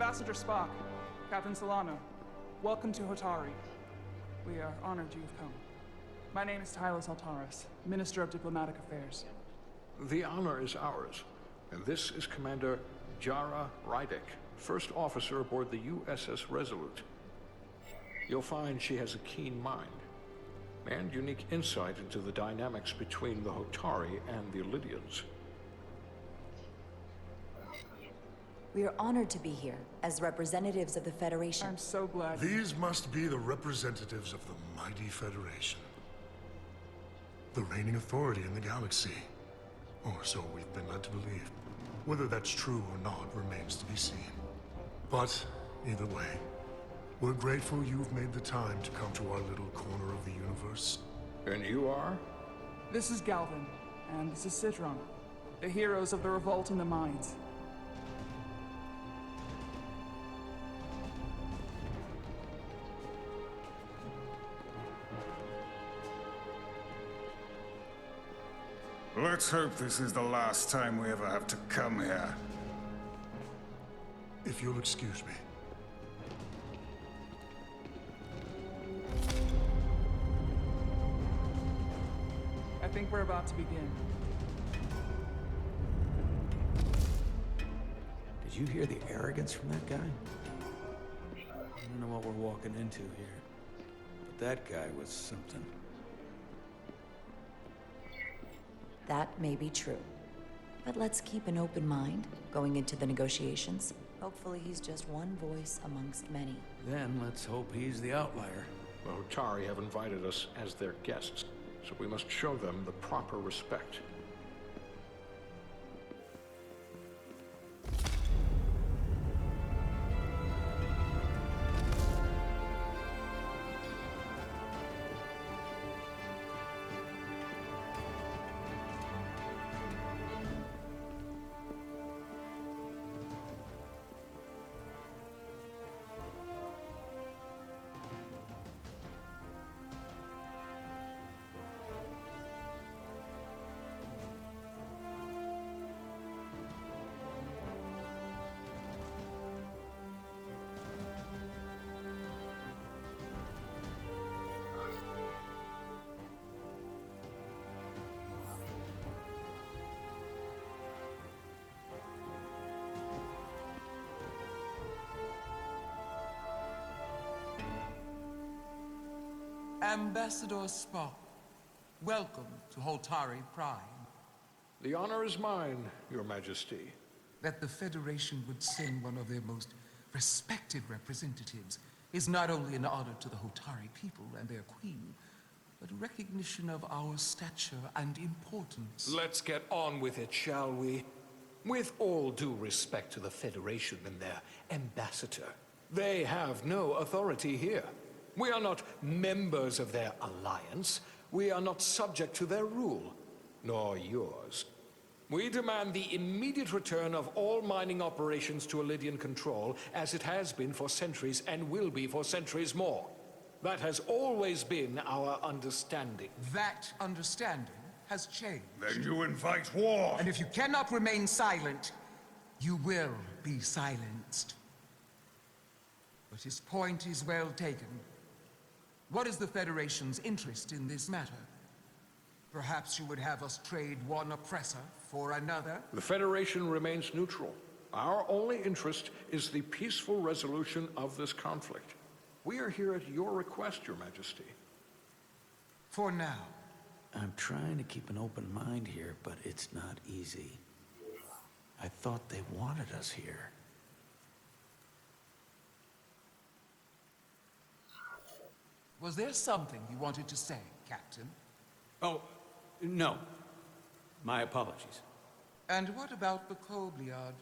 Ambassador Spock, Captain Solano, welcome to Hotari. We are honored you've come. My name is Tyler Saltaris, Minister of Diplomatic Affairs. The honor is ours, and this is Commander Jara Rydek, first officer aboard the USS Resolute. You'll find she has a keen mind, and unique insight into the dynamics between the Hotari and the Illidians. We are honored to be here as representatives of the Federation. I'm so glad. These must be the representatives of the mighty Federation. The reigning authority in the galaxy. Or so we've been led to believe. Whether that's true or not remains to be seen. But, either way, we're grateful you've made the time to come to our little corner of the universe. And you are? This is Galvin, and this is Citron, the heroes of the revolt in the mines. Let's hope this is the last time we ever have to come here. If you'll excuse me. I think we're about to begin. Did you hear the arrogance from that guy? I don't know what we're walking into here, but that guy was something. That may be true. But let's keep an open mind going into the negotiations. Hopefully he's just one voice amongst many. Then let's hope he's the outlier. The Hotari have invited us as their guests, so we must show them the proper respect. Ambassador Spock, welcome to Hotari Prime. The honor is mine, Your Majesty. That the Federation would send one of their most respected representatives is not only an honor to the Hotari people and their queen, but a recognition of our stature and importance. Let's get on with it, shall we? With all due respect to the Federation and their ambassador, they have no authority here. We are not members of their alliance. We are not subject to their rule, nor yours. We demand the immediate return of all mining operations to Illidian control, as it has been for centuries and will be for centuries more. That has always been our understanding. That understanding has changed. Then you invite war! And if you cannot remain silent, you will be silenced. But his point is well taken. What is the Federation's interest in this matter? Perhaps you would have us trade one oppressor for another? The Federation remains neutral. Our only interest is the peaceful resolution of this conflict. We are here at your request, Your Majesty. For now. I'm trying to keep an open mind here, but it's not easy. I thought they wanted us here. Was there something you wanted to say, Captain? Oh, no. My apologies. And what about the Kobliad?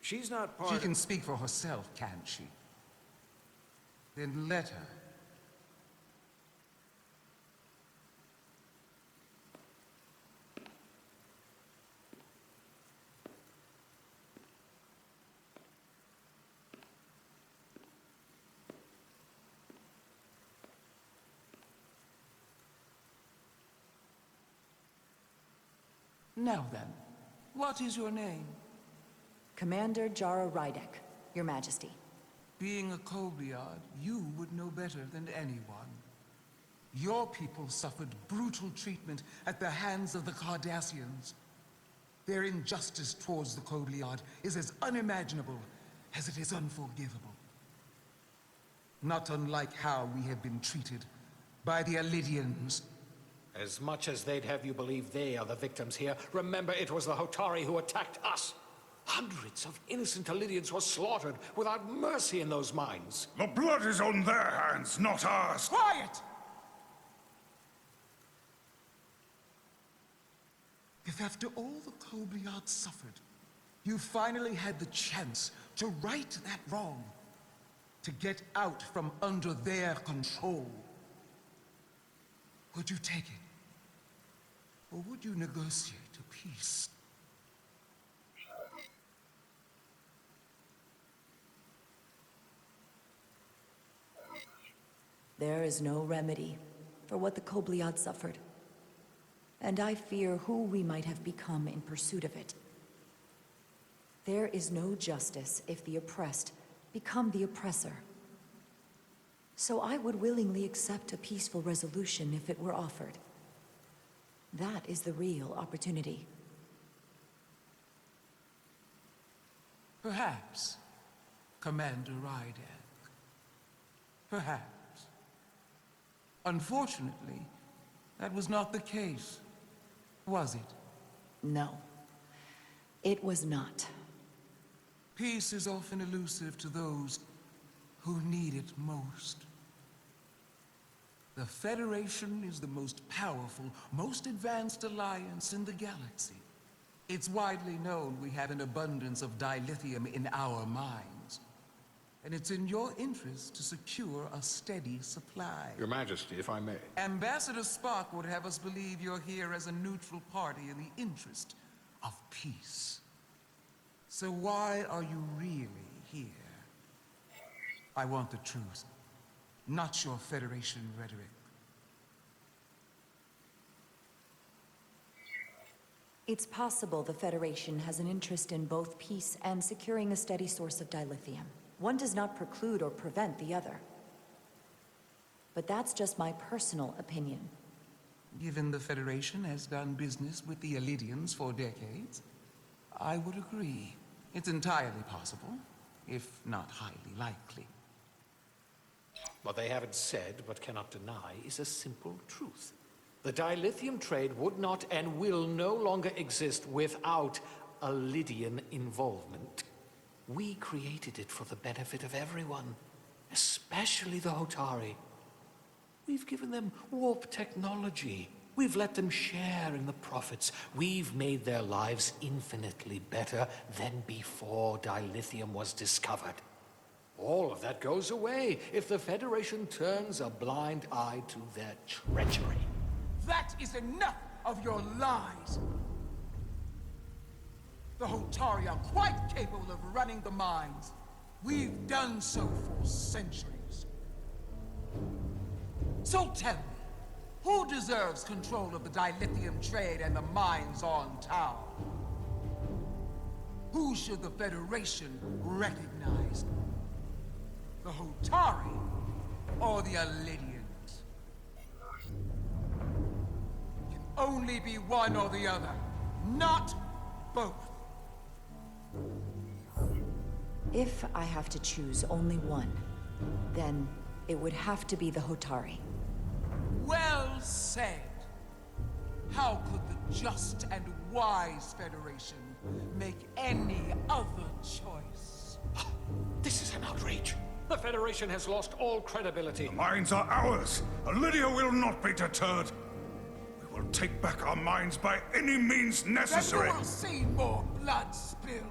She's not part She of... can speak for herself, can't she? Then let her. Now then, what is your name? Commander Jara Rydek, Your Majesty. Being a Kobliad, you would know better than anyone. Your people suffered brutal treatment at the hands of the Cardassians. Their injustice towards the Kobliad is as unimaginable as it is unforgivable. Not unlike how we have been treated by the Alidians. As much as they'd have you believe they are the victims here, remember it was the Hotari who attacked us. Hundreds of innocent Alidians were slaughtered without mercy in those mines. The blood is on their hands, not ours. Quiet! If after all the Kobliad suffered, you finally had the chance to right that wrong, to get out from under their control, would you take it? Or would you negotiate a peace? There is no remedy for what the Kobliad suffered. And I fear who we might have become in pursuit of it. There is no justice if the oppressed become the oppressor. So I would willingly accept a peaceful resolution if it were offered. That is the real opportunity. Perhaps, Commander Rydak. Perhaps. Unfortunately, that was not the case, was it? No, it was not. Peace is often elusive to those who need it most. The Federation is the most powerful, most advanced alliance in the galaxy. It's widely known we have an abundance of dilithium in our mines. And it's in your interest to secure a steady supply. Your Majesty, if I may. Ambassador Spock would have us believe you're here as a neutral party in the interest of peace. So why are you really here? I want the truth, not your Federation rhetoric. It's possible the Federation has an interest in both peace and securing a steady source of dilithium. One does not preclude or prevent the other. But that's just my personal opinion. Given the Federation has done business with the Alidians for decades, I would agree. It's entirely possible, if not highly likely. What they haven't said, but cannot deny, is a simple truth. The dilithium trade would not and will no longer exist without Alidian involvement. We created it for the benefit of everyone, especially the Hotari. We've given them warp technology. We've let them share in the profits. We've made their lives infinitely better than before dilithium was discovered. All of that goes away if the Federation turns a blind eye to their treachery. That is enough of your lies! The Hotari are quite capable of running the mines. We've done so for centuries. So tell me, who deserves control of the dilithium trade and the mines on Tau? Who should the Federation recognize? The Hotari or the Alidians? It can only be one or the other, not both. If I have to choose only one, then it would have to be the Hotari. Well said. How could the just and wise Federation make any other choice? This is an outrage. The Federation has lost all credibility. The mines are ours. Lydia will not be deterred. We will take back our mines by any means necessary. Then you will see more blood spilled.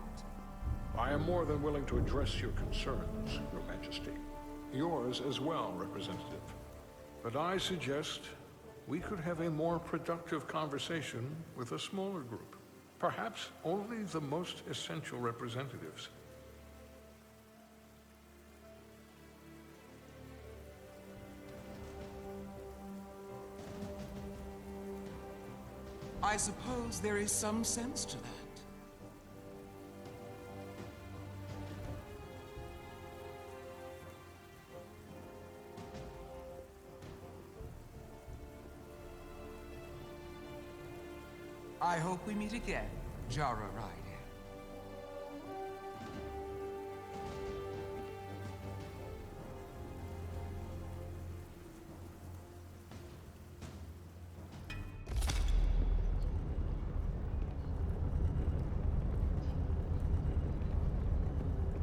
I am more than willing to address your concerns, Your Majesty. Yours as well, Representative. But I suggest we could have a more productive conversation with a smaller group. Perhaps only the most essential representatives. I suppose there is some sense to that. I hope we meet again, Jara Ryder.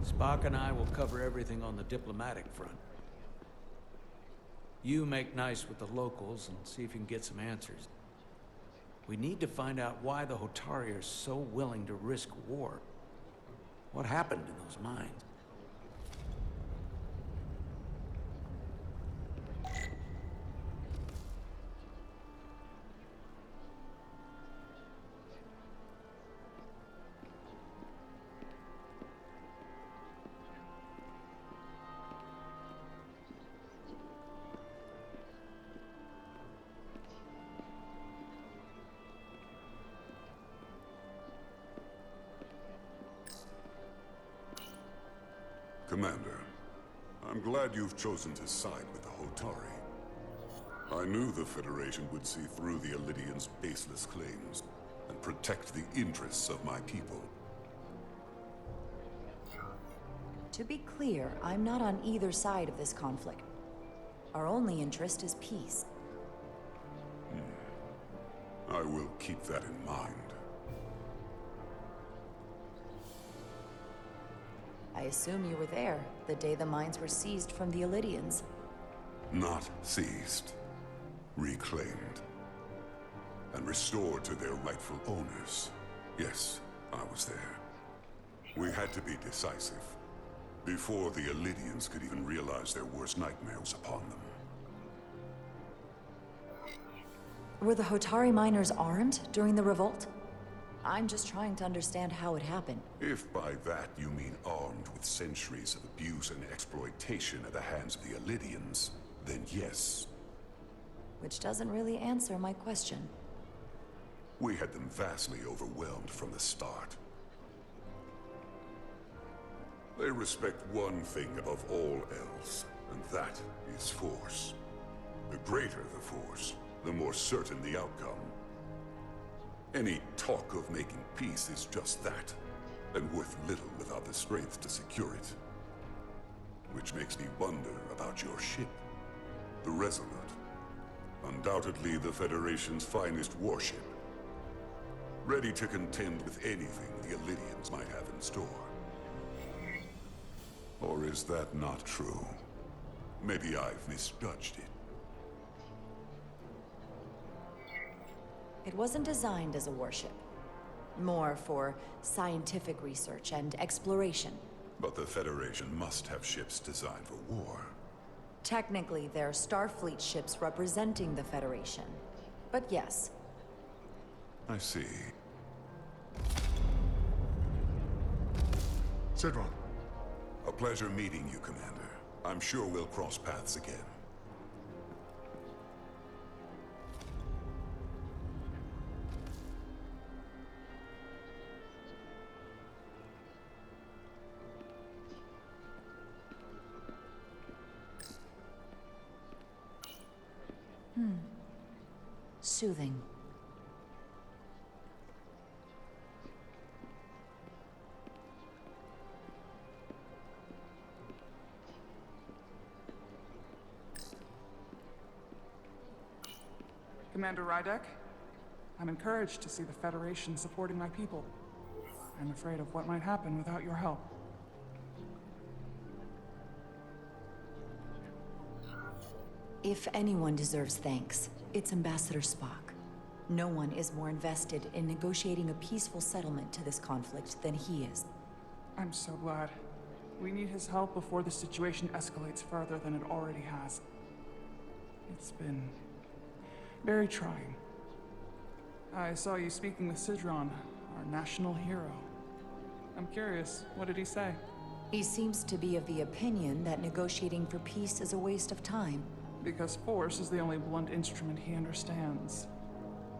Spock and I will cover everything on the diplomatic front. You make nice with the locals and see if you can get some answers. We need to find out why the Hotari are so willing to risk war. What happened in those mines? Commander, I'm glad you've chosen to side with the Hotari. I knew the Federation would see through the Elidians' baseless claims and protect the interests of my people. To be clear, I'm not on either side of this conflict. Our only interest is peace. I will keep that in mind. I assume you were there the day the mines were seized from the Elidians. Not seized. Reclaimed. And restored to their rightful owners. Yes, I was there. We had to be decisive. Before the Elidians could even realize their worst nightmares upon them. Were the Hotari miners armed during the revolt? I'm just trying to understand how it happened. If by that you mean armed with centuries of abuse and exploitation at the hands of the Elidians, then yes. Which doesn't really answer my question. We had them vastly overwhelmed from the start. They respect one thing above all else, and that is force. The greater the force, the more certain the outcome. Any talk of making peace is just that, and worth little without the strength to secure it. Which makes me wonder about your ship, the Resolute. Undoubtedly the Federation's finest warship. Ready to contend with anything the Elidians might have in store. Or is that not true? Maybe I've misjudged it. It wasn't designed as a warship. More for scientific research and exploration. But the Federation must have ships designed for war. Technically, they're Starfleet ships representing the Federation. But yes. I see. Sidron. A pleasure meeting you, Commander. I'm sure we'll cross paths again. Soothing. Commander Rydek, I'm encouraged to see the Federation supporting my people. I'm afraid of what might happen without your help. If anyone deserves thanks, it's Ambassador Spock. No one is more invested in negotiating a peaceful settlement to this conflict than he is. I'm so glad. We need his help before the situation escalates further than it already has. It's been very trying. I saw you speaking with Sidron, our national hero. I'm curious, what did he say? He seems to be of the opinion that negotiating for peace is a waste of time. Because force is the only blunt instrument he understands.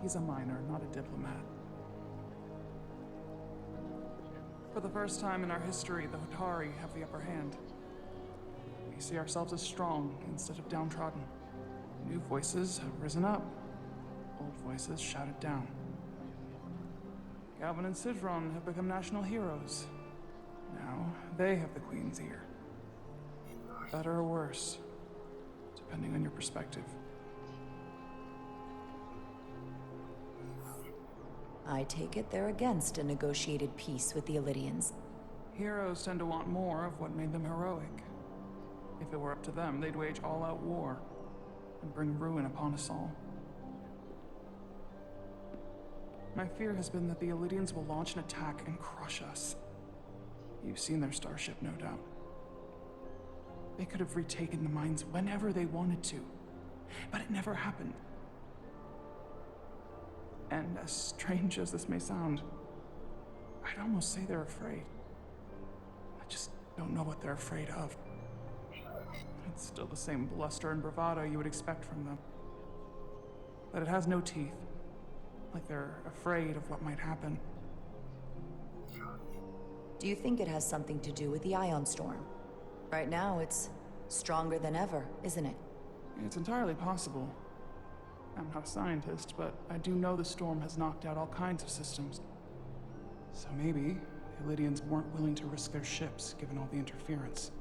He's a miner, not a diplomat. For the first time in our history, the Hotari have the upper hand. We see ourselves as strong instead of downtrodden. New voices have risen up. Old voices shouted down. Galvin and Sidron have become national heroes. Now, they have the Queen's ear. Better or worse, depending on your perspective. I take it they're against a negotiated peace with the Illidians. Heroes tend to want more of what made them heroic. If it were up to them, they'd wage all-out war and bring ruin upon us all. My fear has been that the Illidians will launch an attack and crush us. You've seen their starship, no doubt. They could have retaken the mines whenever they wanted to, but it never happened. And as strange as this may sound, I'd almost say they're afraid. I just don't know what they're afraid of. It's still the same bluster and bravado you would expect from them. But it has no teeth, like they're afraid of what might happen. Do you think it has something to do with the Ion Storm? Right now, it's stronger than ever, isn't it? It's entirely possible. I'm not a scientist, but I do know the storm has knocked out all kinds of systems. So maybe the Illidians weren't willing to risk their ships, given all the interference.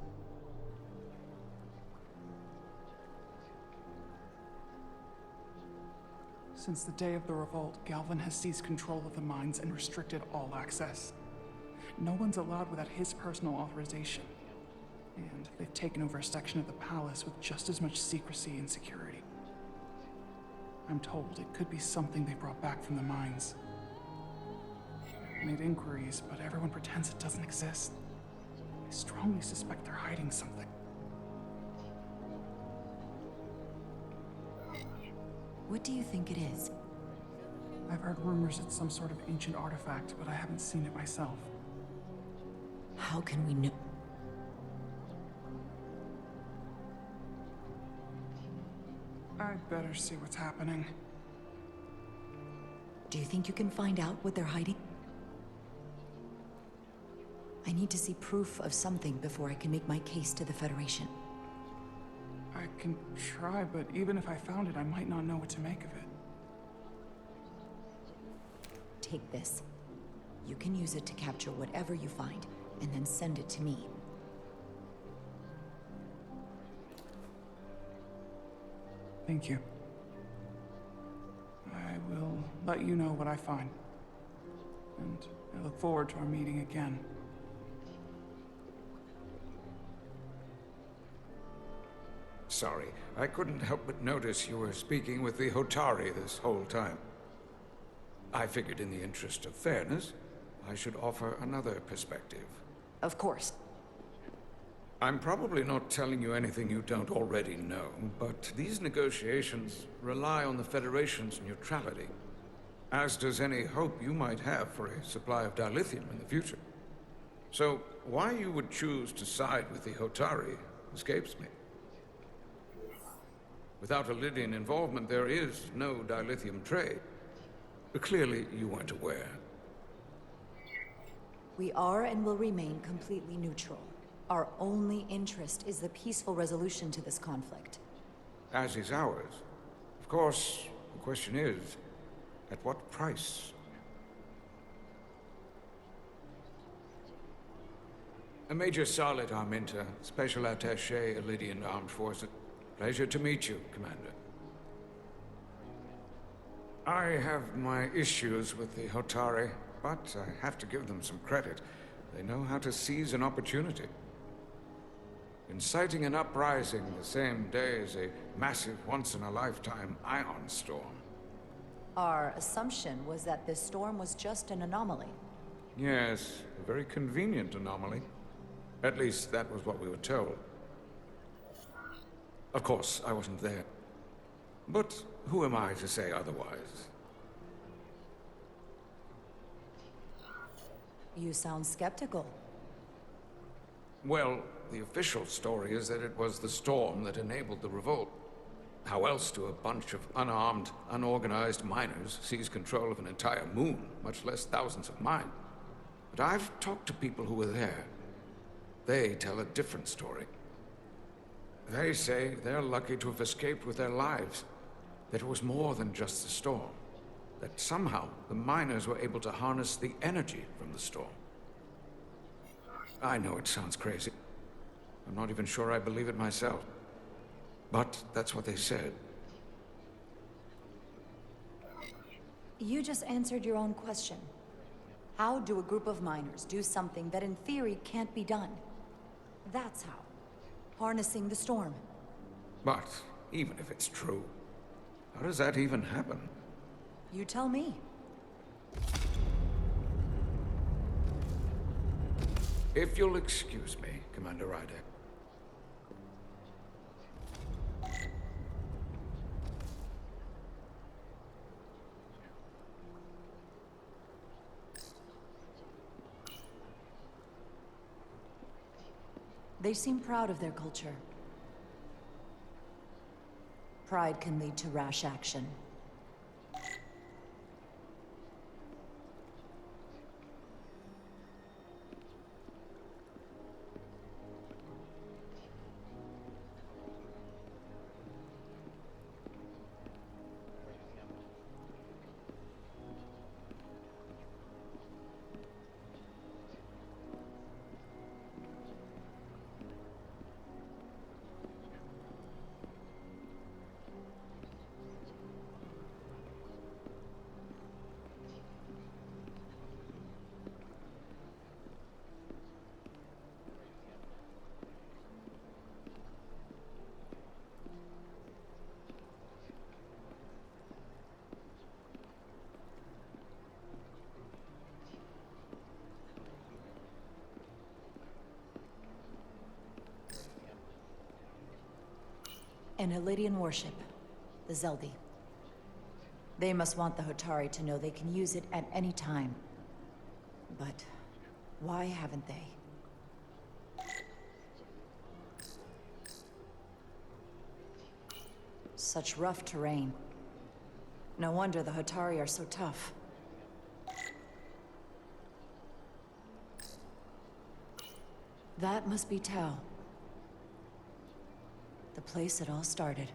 Since the day of the revolt, Galvin has seized control of the mines and restricted all access. No one's allowed without his personal authorization. And they've taken over a section of the palace with just as much secrecy and security. I'm told it could be something they brought back from the mines. I've made inquiries, but everyone pretends it doesn't exist. I strongly suspect they're hiding something. What do you think it is? I've heard rumors it's some sort of ancient artifact, but I haven't seen it myself. How can we know? I'd better see what's happening. Do you think you can find out what they're hiding? I need to see proof of something before I can make my case to the Federation. I can try, but even if I found it, I might not know what to make of it. Take this. You can use it to capture whatever you find, and then send it to me. Thank you. I will let you know what I find. And I look forward to our meeting again. Sorry, I couldn't help but notice you were speaking with the Hotari this whole time. I figured in the interest of fairness, I should offer another perspective. Of course. I'm probably not telling you anything you don't already know, but these negotiations rely on the Federation's neutrality, as does any hope you might have for a supply of dilithium in the future. So, why you would choose to side with the Hotari escapes me. Without Illidian involvement, there is no dilithium trade. But clearly, you weren't aware. We are and will remain completely neutral. Our only interest is the peaceful resolution to this conflict. As is ours. Of course, the question is, at what price? Major Salit Arminta, Special Attaché, Illidian Armed Forces. Pleasure to meet you, Commander. I have my issues with the Hotari, but I have to give them some credit. They know how to seize an opportunity. Inciting an uprising the same day as a massive, once-in-a-lifetime ion storm. Our assumption was that this storm was just an anomaly. Yes, a very convenient anomaly. At least that was what we were told. Of course, I wasn't there. But who am I to say otherwise? You sound skeptical. Well, the official story is that it was the storm that enabled the revolt. How else do a bunch of unarmed, unorganized miners seize control of an entire moon, much less thousands of mine? But I've talked to people who were there. They tell a different story. They say they're lucky to have escaped with their lives. That it was more than just the storm. that somehow the miners were able to harness the energy from the storm. I know it sounds crazy. I'm not even sure I believe it myself. But that's what they said. You just answered your own question. How do a group of miners do something that in theory can't be done? That's how. Harnessing the storm. But even if it's true, how does that even happen? You tell me. If you'll excuse me, Commander Ryder. They seem proud of their culture. Pride can lead to rash action. An Illidian warship, the Zeldi. They must want the Hotari to know they can use it at any time. But why haven't they? Such rough terrain. No wonder the Hotari are so tough. That must be Tau. The place it all started.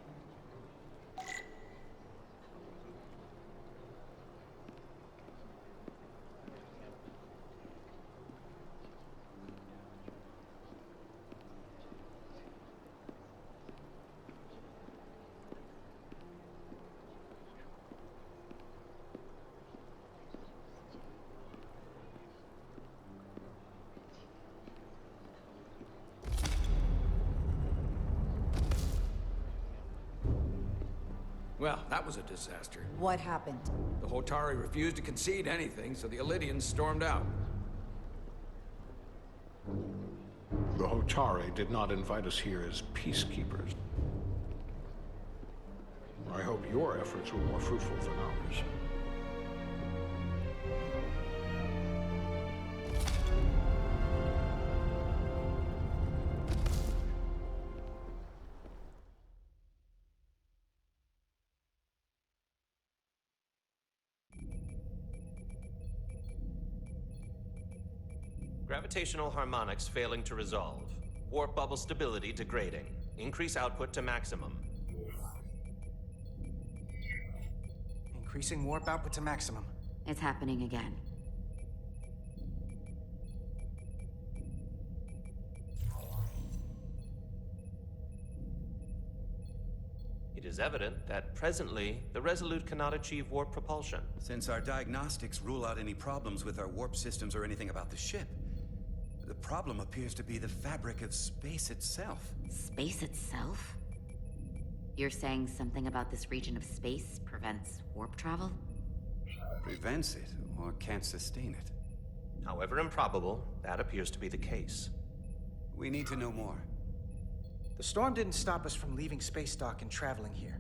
Well, that was a disaster. What happened? The Hotari refused to concede anything, so the Illidians stormed out. The Hotari did not invite us here as peacekeepers. I hope your efforts were more fruitful than ours. Gravitational harmonics failing to resolve. Warp bubble stability degrading. Increase output to maximum. Increasing warp output to maximum. It's happening again. It is evident that presently, the Resolute cannot achieve warp propulsion. Since our diagnostics rule out any problems with our warp systems or anything about the ship, the problem appears to be the fabric of space itself. Space itself? You're saying something about this region of space prevents warp travel? Prevents it, or can't sustain it. However improbable, that appears to be the case. We need to know more. The storm didn't stop us from leaving space dock and traveling here.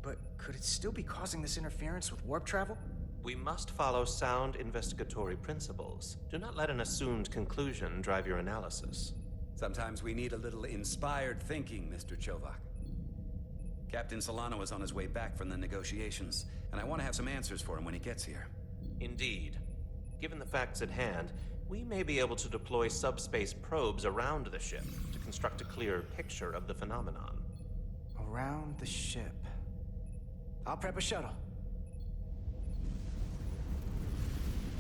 But could it still be causing this interference with warp travel? We must follow sound investigatory principles. Do not let an assumed conclusion drive your analysis. Sometimes we need a little inspired thinking, Mr. Chovak. Captain Solano is on his way back from the negotiations, and I want to have some answers for him when he gets here. Indeed. Given the facts at hand, we may be able to deploy subspace probes around the ship to construct a clear picture of the phenomenon. Around the ship. I'll prep a shuttle.